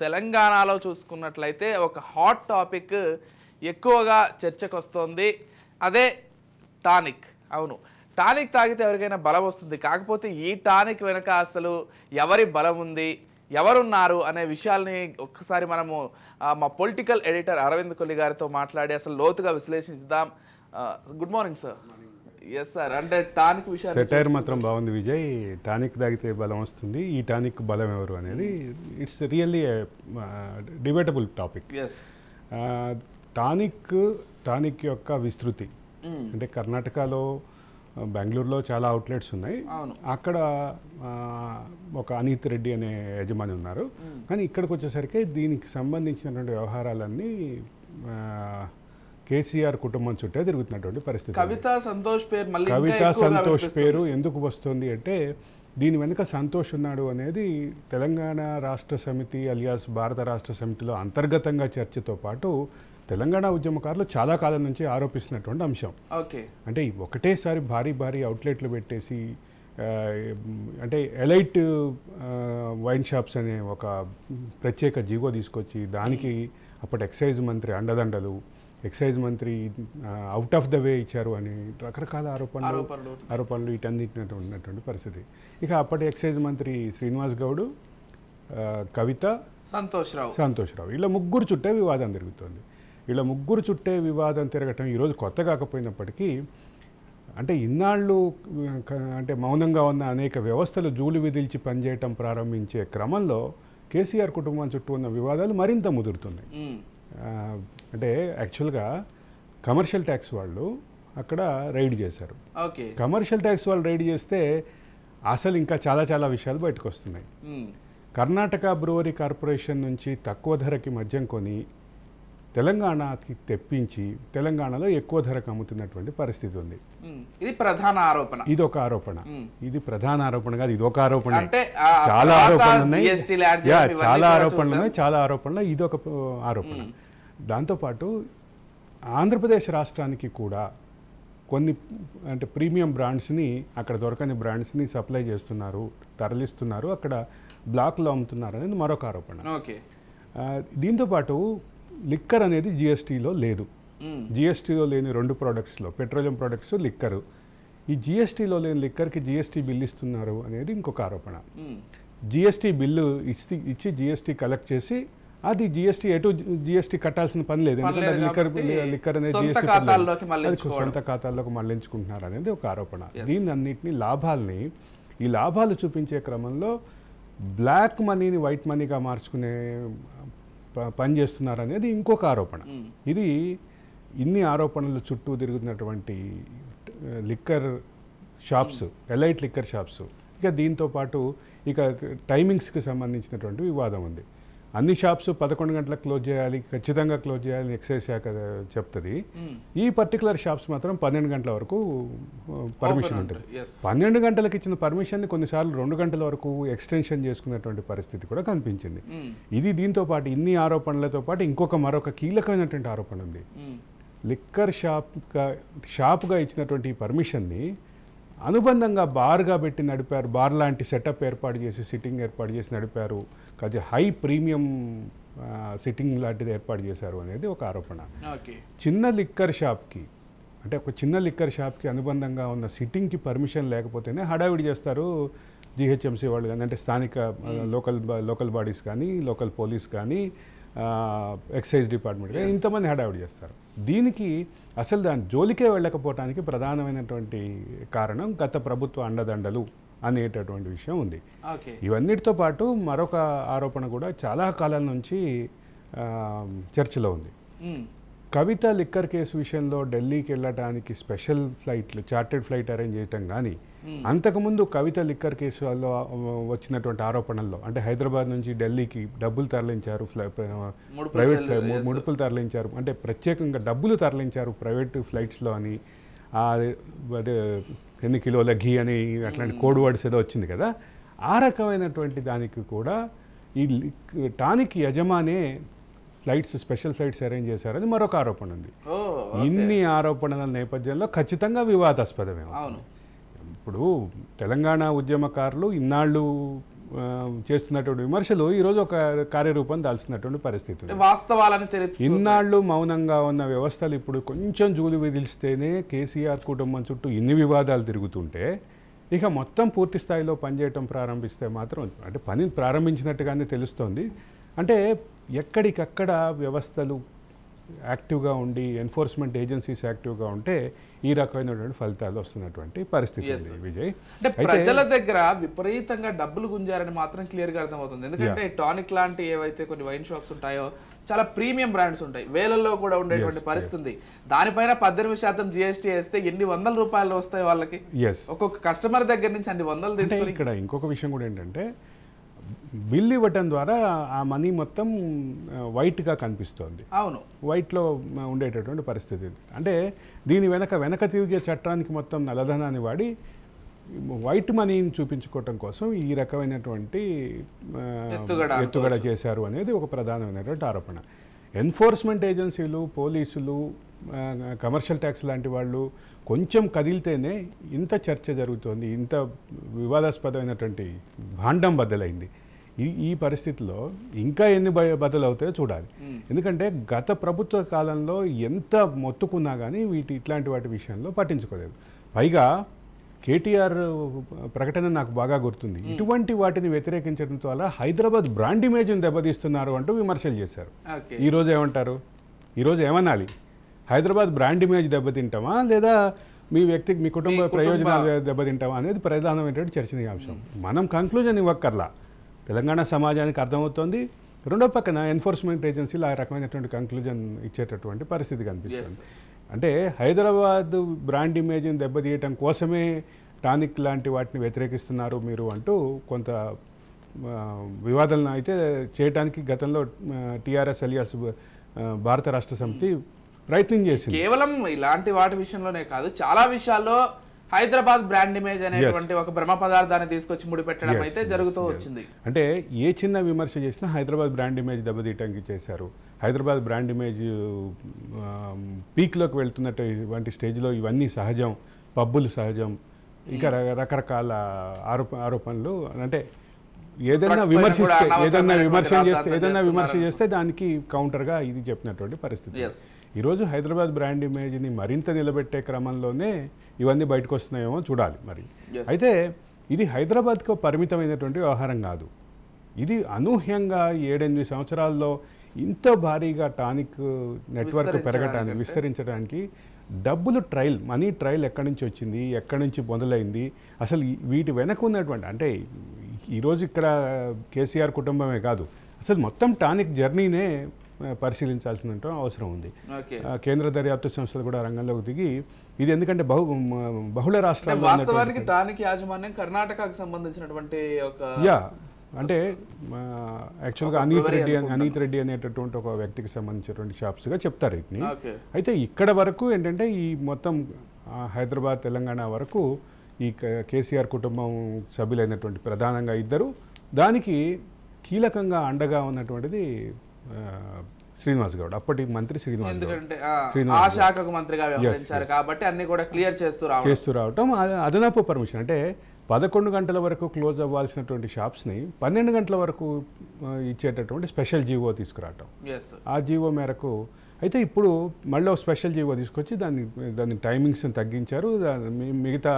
తెలంగాణలో చూసుకున్నట్లయితే ఒక హాట్ టాపిక్ ఎక్కువగా చర్చకొస్తోంది. అదే టానిక్. అవును, టానిక్ తాగితే ఎవరికైనా బలం వస్తుంది. కాకపోతే ఈ టానిక్ వెనక అసలు ఎవరి బలం ఉంది, ఎవరున్నారు అనే విషయాల్ని ఒక్కసారి మనము మా పొలిటికల్ ఎడిటర్ అరవింద్ కొల్లి గారితో మాట్లాడి అసలు లోతుగా విశ్లేషిద్దాం. Good morning sir. Yes sir, అంటే టానిక్ విషయాన్ని సెటైర్ మాత్రం బాగుంది విజయ్. టానిక్ తాగితే బలం వస్తుంది, ఈ టానిక్ బలం ఎవరు అనేది it's really debatable topic. Tonic యొక్క విస్తృతి అంటే కర్ణాటకలో బెంగళూరులో చాలా అవుట్లెట్స్ ఉన్నాయి. అక్కడ ఒక అనిత్ రెడ్డి అనే యజమాని ఉన్నారు. కానీ ఇక్కడికి వచ్చేసరికి దీనికి సంబంధించినటువంటి వ్యవహారాలన్నీ కేసీఆర్ కుటుంబం చుట్టే తిరుగుతున్నటువంటి పరిస్థితి. కవితా సంతోష్ పేరు ఎందుకు వస్తుంది అంటే దీని వెనుక సంతోష్ ఉన్నాడు అనేది తెలంగాణ రాష్ట్ర సమితి అలియాస్ భారత రాష్ట్ర సమితిలో అంతర్గతంగా చర్చతో పాటు తెలంగాణ ఉద్యమకారులు చాలా కాలం నుంచి ఆరోపిస్తున్నటువంటి అంశం. అంటే ఒకటేసారి భారీ అవుట్లెట్లు పెట్టేసి అంటే ఎలైట్ వైన్ షాప్స్ అనే ఒక ప్రత్యేక జీవో తీసుకొచ్చి దానికి అప్పటి ఎక్సైజ్ మంత్రి అండదండలు, ఎక్సైజ్ మంత్రి అవుట్ ఆఫ్ ద వే ఇచ్చారు అని రకరకాల ఆరోపణలు ఇటన్నిటి ఉన్నటువంటి పరిస్థితి. ఇక అప్పటి ఎక్సైజ్ మంత్రి శ్రీనివాస్ గౌడ్, కవిత, సంతోష్రావు ఇలా ముగ్గురు చుట్టే వివాదం తిరుగుతుంది. ఇలా ముగ్గురు చుట్టే వివాదం తిరగటం ఈరోజు కొత్త కాకపోయినప్పటికీ అంటే ఇన్నాళ్ళు అంటే మౌనంగా ఉన్న అనేక వ్యవస్థలు జూలు విదిల్చి పనిచేయటం ప్రారంభించే క్రమంలో కేసీఆర్ కుటుంబం చుట్టూ ఉన్న వివాదాలు మరింత ముదురుతున్నాయి. అంటే యాక్చువల్గా కమర్షియల్ ట్యాక్స్ వాళ్ళు అక్కడ రైడ్ చేశారు. కమర్షియల్ ట్యాక్స్ వాళ్ళు రైడ్ చేస్తే అసలు ఇంకా చాలా విషయాలు బయటకు వస్తున్నాయి. కర్ణాటక బ్రూవరీ కార్పొరేషన్ నుంచి తక్కువ ధరకి మద్యం కొని తెలంగాణకి తెప్పించి తెలంగాణలో ఎక్కువ ధరకు అమ్ముతున్నటువంటి పరిస్థితి ఉంది. ఇది ప్రధాన ఆరోపణ. ఇది ఒక ఆరోపణ. ఇది ప్రధాన ఆరోపణ కాదు, ఇది ఒక ఆరోపణ. చాలా ఆరోపణలు ఉన్నాయి, చాలా ఆరోపణలు. ఇది ఒక ఆరోపణ. దాంతోపాటు ఆంధ్రప్రదేశ్ రాష్ట్రానికి కూడా కొన్ని అంటే ప్రీమియం బ్రాండ్స్ని అక్కడ దొరకని బ్రాండ్స్ని సప్లై చేస్తున్నారు, తరలిస్తున్నారు, అక్కడ బ్లాక్లో అమ్ముతున్నారు అనేది మరొక ఆరోపణ. దీంతోపాటు లిక్కర్ అనేది జిఎస్టీలో లేదు. జిఎస్టీలో లేని రెండు ప్రోడక్ట్స్లో పెట్రోలియం ప్రోడక్ట్స్, లిక్కరు. ఈ జిఎస్టీలో లేని లిక్కర్కి జిఎస్టీ బిల్లు ఇస్తున్నారు అనేది ఇంకొక ఆరోపణ. జిఎస్టీ బిల్లు ఇచ్చి జిఎస్టీ కలెక్ట్ చేసి అది జిఎస్టీ కట్టాల్సిన పని లేదు, ఎందుకంటే అది లిక్కర్ అనేది జిఎస్టీ సొంత ఖాతాల్లోకి మళ్లించుకుంటున్నారు అనేది ఒక ఆరోపణ. దీన్ని అన్నింటినీ ఈ లాభాలు చూపించే క్రమంలో బ్లాక్ మనీని వైట్ మనీగా మార్చుకునే పని చేస్తున్నారు అనేది ఇంకొక ఆరోపణ. ఇది ఇన్ని ఆరోపణల చుట్టూ తిరుగుతున్నటువంటి liquor shops, elite liquor shops. ఇక దీంతో పాటు ఇక టైమింగ్స్కి సంబంధించినటువంటి వివాదం ఉంది. అన్ని షాప్స్ 11 గంటలకు క్లోజ్ చేయాలి, ఖచ్చితంగా క్లోజ్ చేయాలని ఎక్సైజ్ శాఖ చెప్తుంది. ఈ పర్టికులర్ షాప్స్ మాత్రం 12 గంటల వరకు పర్మిషన్ ఉంటుంది. 12 గంటలకు ఇచ్చిన పర్మిషన్ని కొన్నిసార్లు 2 గంటల వరకు ఎక్స్టెన్షన్ చేసుకున్నటువంటి పరిస్థితి కూడా కనిపించింది. ఇది దీంతో పాటు ఇన్ని ఆరోపణలతో పాటు మరొక కీలకమైనటువంటి ఆరోపణ ఉంది. లిక్కర్ షాప్గా ఇచ్చినటువంటి ఈ పర్మిషన్ని అనుబంధంగా బార్గా పెట్టి నడిపారు, బార్ లాంటి సెటప్ ఏర్పాటు చేసి సిట్టింగ్ ఏర్పాటు చేసి నడిపారు, అది హై ప్రీమియం సిట్టింగ్ లాంటిది ఏర్పాటు చేశారు అనేది ఒక ఆరోపణ. చిన్న లిక్కర్ షాప్కి అనుబంధంగా ఉన్న సిట్టింగ్కి పర్మిషన్ లేకపోతేనే హడావిడి చేస్తారు జిహెచ్ఎంసీ వాళ్ళు కానీ, అంటే స్థానిక లోకల్ బాడీస్ కానీ, లోకల్ పోలీస్ కానీ, ఎక్సైజ్ డిపార్ట్మెంట్ కానీ ఇంతమంది హడావిడి చేస్తారు. దీనికి అసలు దాని జోలికే వెళ్ళకపోవటానికి ప్రధానమైనటువంటి కారణం గత ప్రభుత్వ అండదండలు అనేటటువంటి విషయం ఉంది. ఇవన్నిటితో పాటు మరొక ఆరోపణ కూడా చాలా కాలం నుంచి చర్చలో ఉంది. కవిత లిక్కర్ కేసు విషయంలో ఢిల్లీకి వెళ్ళడానికి స్పెషల్ ఫ్లైట్లు, చార్టెడ్ ఫ్లైట్ అరేంజ్ చేయటం కానీ, అంతకుముందు కవిత లిక్కర్ కేసులో వచ్చినటువంటి ఆరోపణల్లో అంటే హైదరాబాద్ నుంచి ఢిల్లీకి డబ్బులు తరలించారు, ప్రైవేట్ ముడుపులు తరలించారు, అంటే ప్రత్యేకంగా డబ్బులు తరలించారు ప్రైవేట్ ఫ్లైట్స్లో అని, అదే ఎన్ని కిలోల ఘీ అని అట్లాంటి కోడ్ వర్డ్స్ ఏదో వచ్చింది కదా. ఆ రకమైనటువంటి దానికి కూడా ఈ టానిక్ యజమానే స్పెషల్ ఫ్లైట్స్ అరేంజ్ చేశారని మరొక ఆరోపణ ఉంది. ఇన్ని ఆరోపణల నేపథ్యంలో ఖచ్చితంగా వివాదాస్పదమే. ఇప్పుడు తెలంగాణ ఉద్యమకారులు ఇన్నాళ్ళు చేస్తున్నటువంటి విమర్శలు ఈరోజు ఒక కార్యరూపం దాల్సినటువంటి పరిస్థితి ఉంది. వాస్తవాలని తెలియదు. ఇన్నాళ్ళు మౌనంగా ఉన్న వ్యవస్థలు ఇప్పుడు కొంచెం జూలు విదిలిస్తేనే కేసీఆర్ కుటుంబం చుట్టూ ఇన్ని వివాదాలు తిరుగుతుంటే ఇక మొత్తం పూర్తి స్థాయిలో పనిచేయటం ప్రారంభిస్తే మాత్రం అంటే పని ప్రారంభించినట్టుగానే తెలుస్తోంది. అంటే ఎక్కడికక్కడ వ్యవస్థలు యాక్టివ్గా ఉండి ఎన్ఫోర్స్మెంట్ ఏజెన్సీస్ యాక్టివ్గా ఉంటే ఈ రకమైనటువంటి ఫలితాలు వస్తున్నటువంటి పరిస్థితి ఉంది విజయ్. అంటే ప్రజల దగ్గర విపరీతంగా డబ్బులు గుంజారని మాత్రం క్లియర్గా అర్థమవుతుంది. ఎందుకంటే టానిక్ లాంటి ఏవైతే కొన్ని వైన్ షాప్స్ ఉంటాయో చాలా ప్రీమియం బ్రాండ్స్ ఉంటాయి, వేలల్లో కూడా ఉండేటువంటి పరిస్థితి. దానిపైన 18% GST వేస్తే ఎన్ని వందల రూపాయలు వస్తాయి వాళ్ళకి. ఒక్కొక్క కస్టమర్ దగ్గర నుంచి అన్ని వందలు తీసుకొని. ఇక్కడ ఇంకొక విషయం కూడా ఏంటంటే బిల్ ఇవ్వటం ద్వారా ఆ మనీ మొత్తం వైట్గా కనిపిస్తోంది. అవును, వైట్లో ఉండేటటువంటి పరిస్థితి. అంటే దీని వెనక తిరిగే చట్టానికి మొత్తం నల్లధనాన్ని వాడి వైట్ మనీని చూపించుకోవటం కోసం ఈ రకమైనటువంటి ఎత్తుగడ చేశారు అనేది ఒక ప్రధానమైనటువంటి ఆరోపణ. ఎన్ఫోర్స్మెంట్ ఏజెన్సీలు, పోలీసులు, కమర్షియల్ ట్యాక్స్ లాంటి వాళ్ళు కొంచెం కదిలితేనే ఇంత చర్చ జరుగుతోంది, ఇంత వివాదాస్పదమైనటువంటి భాండం బద్దలైంది. ఈ పరిస్థితిలో ఇంకా ఎన్ని బద్దలవుతాయో చూడాలి. ఎందుకంటే గత ప్రభుత్వ కాలంలో ఎంత మొత్తుకున్నా కానీ ఇట్లాంటి వాటి విషయంలో పట్టించుకోలేదు. పైగా కేటీఆర్ ప్రకటన నాకు బాగా గుర్తుంది. ఇటువంటి వాటిని వ్యతిరేకించడం వల్ల హైదరాబాద్ బ్రాండ్ ఇమేజ్ని దెబ్బతీస్తున్నారు అంటూ విమర్శలు చేశారు. ఈరోజు ఏమంటారు? ఈరోజు ఏమనాలి? హైదరాబాద్ బ్రాండ్ ఇమేజ్ దెబ్బతింటామా లేదా మీ కుటుంబ ప్రయోజనాలు దెబ్బతింటామా అనేది ప్రధానమైనటువంటి చర్చనీయాంశం. మనం కంక్లూజన్ ఇవ్వక్కర్లా, తెలంగాణ సమాజానికి అర్థమవుతోంది. రెండో పక్కన ఎన్ఫోర్స్మెంట్ ఏజెన్సీలు ఆ రకమైనటువంటి కంక్లూజన్ ఇచ్చేటటువంటి పరిస్థితి కనిపిస్తుంది. అంటే హైదరాబాద్ బ్రాండ్ ఇమేజ్ని దెబ్బతీయటం కోసమే టానిక్ లాంటి వాటిని వ్యతిరేకిస్తున్నారు మీరు అంటూ కొంత వివాదాలను అయితే చేయడానికి గతంలో టీఆర్ఎస్ అలియాస్ భారత రాష్ట్ర సమితి ప్రయత్నం చేసింది. కేవలం ఇలాంటి వాటి విషయంలోనే కాదు, చాలా విషయాల్లో హైదరాబాద్ బ్రాండ్ ఇమేజ్ అనేటువంటి ఒక భ్రమ పదార్థాన్ని తీసుకొచ్చి ముడిపెట్టడం అయితే జరుగుతూ వచ్చింది. అంటే ఏ చిన్న విమర్శ చేసినా హైదరాబాద్ బ్రాండ్ ఇమేజ్ దెబ్బతీయటానికి చేశారు. హైదరాబాద్ బ్రాండ్ ఇమేజ్ పీక్లోకి వెళ్తున్నటువంటి స్టేజ్లో ఇవన్నీ సహజం, పబ్బులు సహజం, ఇంకా రకరకాల ఆరోపణలు. అంటే ఏదైనా విమర్శ చేస్తే దానికి కౌంటర్గా ఇది చెప్పినటువంటి పరిస్థితి. ఈరోజు హైదరాబాద్ బ్రాండ్ ఇమేజ్ని మరింత నిలబెట్టే క్రమంలోనే ఇవన్నీ బయటకు వస్తున్నాయేమో చూడాలి మరి. అయితే ఇది హైదరాబాద్కు పరిమితమైనటువంటి వ్యవహారం కాదు. ఇది అనూహ్యంగా 7-8 సంవత్సరాల్లో ఇంత భారీగా టానిక్ నెట్వర్క్ పెరగటానికి, విస్తరించడానికి డబ్బులు మనీ ట్రయల్ ఎక్కడి నుంచి వచ్చింది, ఎక్కడి నుంచి మొదలైంది, అసలు వీటి వెనక ఉన్నటువంటి అంటే ఈరోజు ఇక్కడ కేసీఆర్ కుటుంబమే కాదు, అసలు మొత్తం టానిక్ జర్నీనే పరిశీలించాల్సిన అవసరం ఉంది. కేంద్ర దర్యాప్తు సంస్థలు కూడా రంగంలోకి దిగి ఇది ఎందుకంటే బహుళ రాష్ట్రాల్లో వాస్తవానికి టానిక్ యాజమాన్యం కర్ణాటకకు సంబంధించినటువంటి ఒక అంటే యాక్చువల్గా అనీత్ రెడ్డి అనేటటువంటి ఒక వ్యక్తికి సంబంధించినటువంటి షాప్స్గా చెప్తారు వీటిని. అయితే ఇక్కడ వరకు ఏంటంటే ఈ మొత్తం హైదరాబాద్ తెలంగాణ వరకు ఈ కేసీఆర్ కుటుంబం సభ్యులైనటువంటి ప్రధానంగా ఇద్దరు, దానికి కీలకంగా అండగా ఉన్నటువంటిది శ్రీనివాస్ గౌడ్, అప్పటి మంత్రి శ్రీనివాస్ చేస్తూ రావటం. అదనపు పర్మిషన్ అంటే 11 గంటల వరకు క్లోజ్ అవ్వాల్సినటువంటి షాప్స్ని 12 గంటల వరకు ఇచ్చేటటువంటి స్పెషల్ జీవో తీసుకురావటం. ఆ జీవో మేరకు అయితే ఇప్పుడు మళ్ళీ ఒక స్పెషల్ జీవో తీసుకొచ్చి దాని టైమింగ్స్ని తగ్గించారు. మిగతా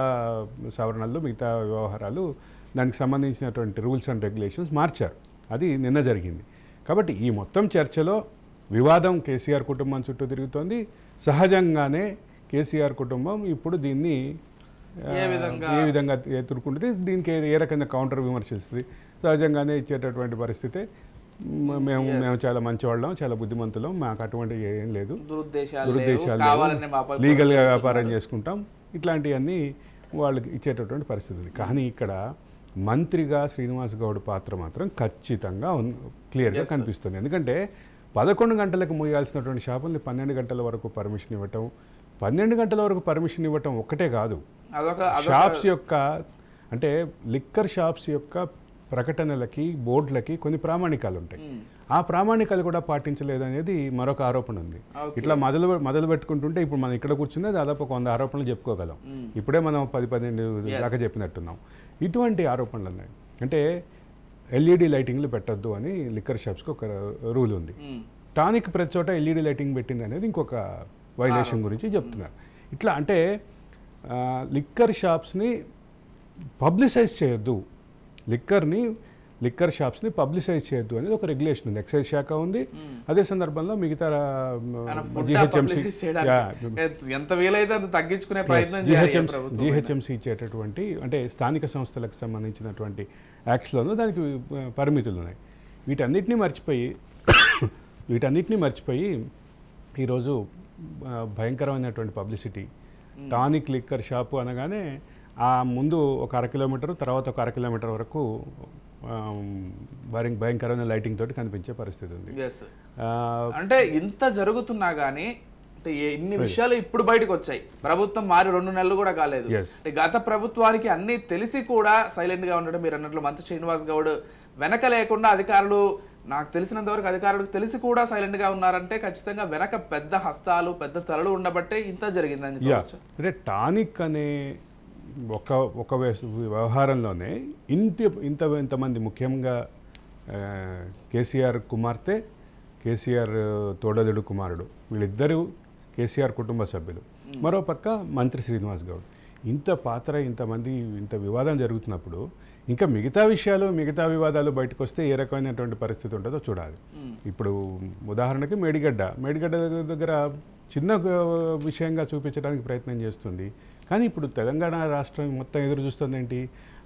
సవరణలు, మిగతా వ్యవహారాలు, దానికి సంబంధించినటువంటి రూల్స్ అండ్ రెగ్యులేషన్స్ మార్చారు. అది నిన్న జరిగింది. కాబట్టి ఈ మొత్తం చర్చలో వివాదం కేసీఆర్ కుటుంబం చుట్టూ తిరుగుతోంది. సహజంగానే కేసీఆర్ కుటుంబం ఇప్పుడు దీన్ని ఏ విధంగా ఎదుర్కొంటుంది, దీనికి ఏ రకంగా కౌంటర్ విమర్శిస్తుంది. సహజంగానే ఇచ్చేటటువంటి పరిస్థితి. మేము చాలా మంచివాళ్ళం, చాలా బుద్ధిమంతులం, మాకు అటువంటి ఏం లేదు, దురుద్దేశాలు లీగల్గా వ్యాపారం చేసుకుంటాం, ఇట్లాంటివన్నీ వాళ్ళకి ఇచ్చేటటువంటి పరిస్థితి ఉంది. కానీ ఇక్కడ మంత్రిగా శ్రీనివాస్ గౌడ్ పాత్ర మాత్రం ఖచ్చితంగా క్లియర్గా కనిపిస్తుంది. ఎందుకంటే 11 గంటలకు మూయాల్సినటువంటి షాపుల్ని 12 గంటల వరకు పర్మిషన్ ఇవ్వటం, 12 గంటల వరకు పర్మిషన్ ఇవ్వటం ఒక్కటే కాదు, షాప్స్ యొక్క అంటే లిక్కర్ షాప్స్ యొక్క ప్రకటనలకి, బోర్డులకి కొన్ని ప్రామాణికాలు ఉంటాయి. ఆ ప్రామాణికాలు కూడా పాటించలేదు అనేది మరొక ఆరోపణ ఉంది. ఇట్లా మొదలు పెట్టుకుంటుంటే ఇప్పుడు మనం ఇక్కడ కూర్చునే దాదాపు 100 ఆరోపణలు చెప్పుకోగలం. ఇప్పుడే మనం 10-12 దాకా చెప్పినట్టున్నాం. ఇటువంటి ఆరోపణలు ఉన్నాయి. అంటే ఎల్ఈడి లైటింగ్లు పెట్టద్దు అని లిక్కర్ షాప్స్కి ఒక రూల్ ఉంది. టానిక్ ప్రతి చోట ఎల్ఈడి లైటింగ్ పెట్టింది అనేది ఇంకొక వైలేషన్ గురించి చెప్తున్నారు. ఇట్లా అంటే లిక్కర్ షాప్స్ని పబ్లిసైజ్ చేయొద్దు, లిక్కర్ షాప్స్ని పబ్లిసైజ్ చేయొద్దు అనేది ఒక రెగ్యులేషన్ ఉంది. ఎక్సైజ్ శాఖ ఉంది. అదే సందర్భంలో మిగతా జిహెచ్ఎంసీ ఇచ్చేటటువంటి అంటే స్థానిక సంస్థలకు సంబంధించినటువంటి యాక్ట్స్లోనూ దానికి పరిమితులు ఉన్నాయి. వీటన్నిటినీ మర్చిపోయి ఈరోజు భయంకరమైనటువంటి పబ్లిసిటీ. టానిక్ లిక్కర్ షాపు అనగానే ఆ ముందు ఒక 1/2 కిలోమీటర్, తర్వాత ఒక 1/2 కిలోమీటర్ వరకు భయంకరమైన లైటింగ్ తోటి కనిపించే పరిస్థితి ఉంది. అంటే ఇంత జరుగుతున్నా గానీ అంటే ఇన్ని విషయాలు ఇప్పుడు బయటకు వచ్చాయి. ప్రభుత్వం మారి 2 నెలలు కూడా కాలేదు. గత ప్రభుత్వానికి అన్ని తెలిసి కూడా సైలెంట్ గా ఉండడం, మీరు అన్నట్లు మంత్రి శ్రీనివాస్ గౌడ్ వెనక లేకుండా అధికారులు, నాకు తెలిసినంత వరకు అధికారులకు తెలిసి కూడా సైలెంట్ గా ఉన్నారంటే ఖచ్చితంగా వెనక పెద్ద హస్తాలు, పెద్ద తలలు ఉండబట్టే ఇంత జరిగిందని చెప్పవచ్చు. అంటే టానిక్ అనే ఒక వ్యవహారంలోనే ఇంతమంది, ముఖ్యంగా కేసీఆర్ కుమార్తె, కేసీఆర్ తోడలుడు కుమారుడు, వీళ్ళిద్దరూ కేసీఆర్ కుటుంబ సభ్యులు, మరోపక్క మంత్రి శ్రీనివాస్ గౌడ్, ఇంత పాత్ర, ఇంతమంది, ఇంత వివాదం జరుగుతున్నప్పుడు ఇంకా మిగతా వివాదాలు బయటకు వస్తే ఏ రకమైనటువంటి పరిస్థితి ఉంటుందో చూడాలి. ఇప్పుడు ఉదాహరణకి మేడిగడ్డ దగ్గర చిన్న విషయంగా చూపించడానికి ప్రయత్నం చేస్తుంది. కానీ ఇప్పుడు తెలంగాణ రాష్ట్రం మొత్తం ఎదురు చూస్తుంది ఏంటి,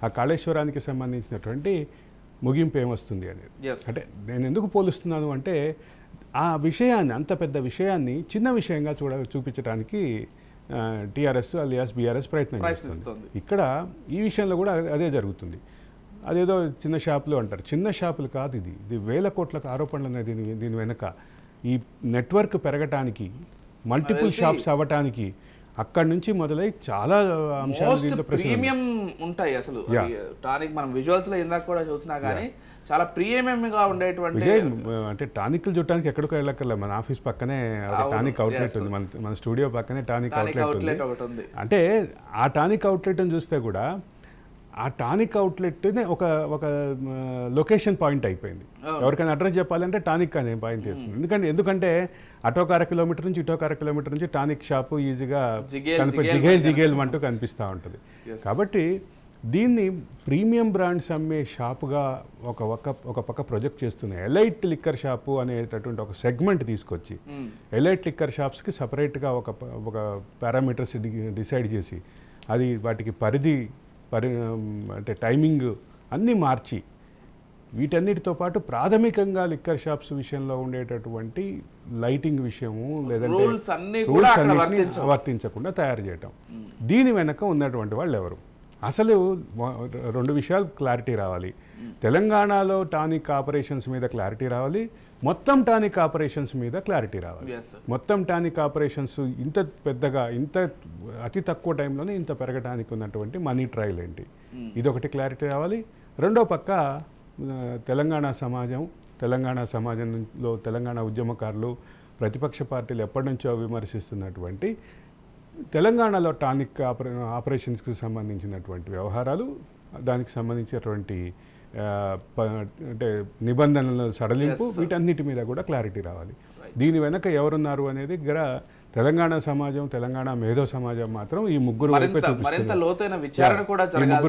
ఆ కాళేశ్వరానికి సంబంధించినటువంటి ముగింపు ఏమొస్తుంది అనేది. అంటే నేను ఎందుకు పోలుస్తున్నాను అంటే ఆ విషయాన్ని, అంత పెద్ద విషయాన్ని చిన్న విషయంగా చూపించడానికి టీఆర్ఎస్ అలియాస్ బీఆర్ఎస్ ప్రయత్నం చేస్తుంది. ఇక్కడ ఈ విషయంలో కూడా అదే జరుగుతుంది. అదేదో చిన్న షాపులు అంటారు, చిన్న షాపులు కాదు, ఇది వేల కోట్లకు ఆరోపణలు అనేది. దీని వెనక ఈ నెట్వర్క్ పెరగటానికి, మల్టిపుల్ షాప్స్ అవ్వటానికి అక్కడి నుంచి మొదలై చాలా అంశాలు ప్రీమియం ఉంటాయి. అసలు టానిక్ మనం విజువల్స్ లో ఇందాక కూడా చూసినా కానీ చాలా ప్రీమియం గా ఉండేటువంటి, అంటే టానిక్లు చుట్టానికి ఎక్కడికో వెళ్ళక్కర్లే, మన ఆఫీస్ పక్కనే టానిక్ అవుట్లెట్ ఉంది, మన స్టూడియో పక్కనే టానిక్ అవుట్లెట్ ఉంది. అంటే ఆ టానిక్ అవుట్లెట్ చూస్తే కూడా ఆ టానిక్ అవుట్లెట్ ఒక లొకేషన్ పాయింట్ అయిపోయింది. ఎవరికైనా అడ్రస్ చెప్పాలంటే టానిక్ అనే పాయింట్ చేస్తుంది. ఎందుకంటే అటో 1/2 కిలోమీటర్ నుంచి ఇటో 1/2 కిలోమీటర్ నుంచి టానిక్ షాపు ఈజీగా జిగేల్ అంటూ కనిపిస్తూ ఉంటుంది. కాబట్టి దీన్ని ప్రీమియం బ్రాండ్స్ అమ్మే షాపుగా ఒక పక్క ప్రొజెక్ట్ చేస్తున్నాయి. ఎలైట్ లిక్కర్ షాపు అనేటటువంటి ఒక సెగ్మెంట్ తీసుకొచ్చి ఎలైట్ లిక్కర్ షాప్స్కి సపరేట్గా ఒక పారామీటర్స్ డిసైడ్ చేసి అది వాటికి అంటే టైమింగ్ అన్నీ మార్చి, వీటన్నిటితో పాటు ప్రాథమికంగా లిక్కర్ షాప్స్ విషయంలో ఉండేటటువంటి లైటింగ్ విషయము లేదంటే రూల్స్ అన్నిటినీ వర్తించకుండా తయారు చేయటం. దీని వెనక ఉన్నటువంటి వాళ్ళు ఎవరు? అసలు 2 విషయాలు క్లారిటీ రావాలి. తెలంగాణలో టానిక్ ఆపరేషన్స్ మీద క్లారిటీ రావాలి, మొత్తం టానిక్ ఆపరేషన్స్ మీద క్లారిటీ రావాలి. మొత్తం టానిక్ ఆపరేషన్స్ ఇంత పెద్దగా, ఇంత అతి తక్కువ టైంలోనే ఇంత పెరగడానికి ఉన్నటువంటి మనీ ట్రయల్ ఏంటి, ఇదొకటి క్లారిటీ రావాలి. రెండో పక్క తెలంగాణ సమాజంలో తెలంగాణ ఉద్యమకారులు, ప్రతిపక్ష పార్టీలు ఎప్పటి నుంచో విమర్శిస్తున్నటువంటి తెలంగాణలో టానిక్ ఆపరేషన్స్కి సంబంధించినటువంటి వ్యవహారాలు, దానికి సంబంధించినటువంటి అంటే నిబంధనల సడలింపు, వీటన్నిటి మీద కూడా క్లారిటీ రావాలి. దీని వెనక ఎవరున్నారు అనేది తెలంగాణ సమాజం, తెలంగాణ మేధో సమాజం మాత్రం ఈ ముగ్గురు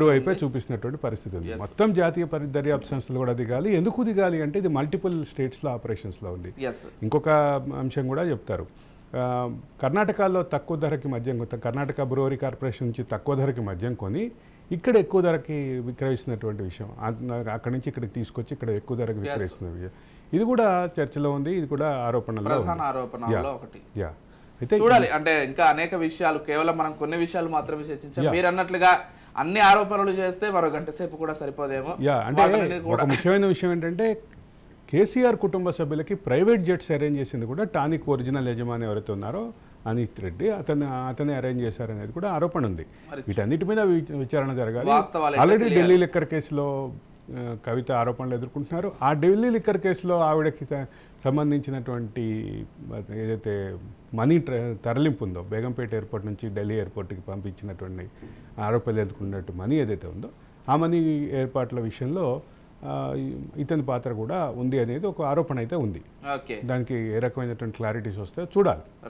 వైపే చూపిస్తున్నటువంటి పరిస్థితి ఉంది. మొత్తం జాతీయ దర్యాప్తు సంస్థలు కూడా దిగాలి. ఎందుకు దిగాలి అంటే ఇది మల్టిపుల్ స్టేట్స్లో ఆపరేషన్స్లో ఉంది. ఇంకొక అంశం కూడా చెప్తారు, కర్ణాటకలో తక్కువ ధరకి మద్యం, కర్ణాటక బ్రూవరీ కార్పొరేషన్ నుంచి తక్కువ ధరకి మద్యం కొని ఇక్కడ ఎక్కువ ధరకి విక్రయిస్తున్నటువంటి విషయం, అక్కడి నుంచి ఇక్కడికి తీసుకొచ్చి ఇక్కడ ఎక్కువ ధరకి విక్రయిస్తున్న విషయం, ఇది కూడా చర్చలో ఉంది. ఇది కూడా ఆరోపణలో ఒకటి. అయితే చూడాలి, అంటే ఇంకా అనేక విషయాలు, కేవలం మనం కొన్ని విషయాలు మాత్రమే చర్చించాం. మీరు అన్నట్లుగా అన్ని ఆరోపణలు చేస్తే మరో గంట సేపు కూడా సరిపోదేమో. అంటే ఒక ముఖ్యమైన విషయం ఏంటంటే కేసీఆర్ కుటుంబ సభ్యులకి ప్రైవేట్ జెట్స్ అరేంజ్ చేసింది కూడా టానిక్ ఒరిజినల్ యజమాని ఎవరైతే ఉన్నారో అనిత్ రెడ్డి, అతనే అరేంజ్ చేశారనేది కూడా ఆరోపణ ఉంది. వీటన్నిటి మీద విచారణ జరగాలి. ఆల్రెడీ ఢిల్లీ లిక్కర్ కేసులో కవిత ఆరోపణలు ఎదుర్కొంటున్నారు. ఆ ఢిల్లీ లిక్కర్ కేసులో ఆవిడకి సంబంధించినటువంటి ఏదైతే మనీ తరలింపు ఉందో, బేగంపేట ఎయిర్పోర్ట్ నుంచి ఢిల్లీ ఎయిర్పోర్ట్కి పంపించినటువంటి ఆరోపణలు ఎదుర్కొన్నట్టు మనీ ఏదైతే ఉందో, ఆ మనీ ఏర్పాట్ల విషయంలో ఇతని పాత్ర కూడా ఉంది అనేది ఒక ఆరోపణ అయితే ఉంది. ఓకే. దానికి ఏ రకమైనటువంటి క్లారిటీస్ వస్తే చూడాలి.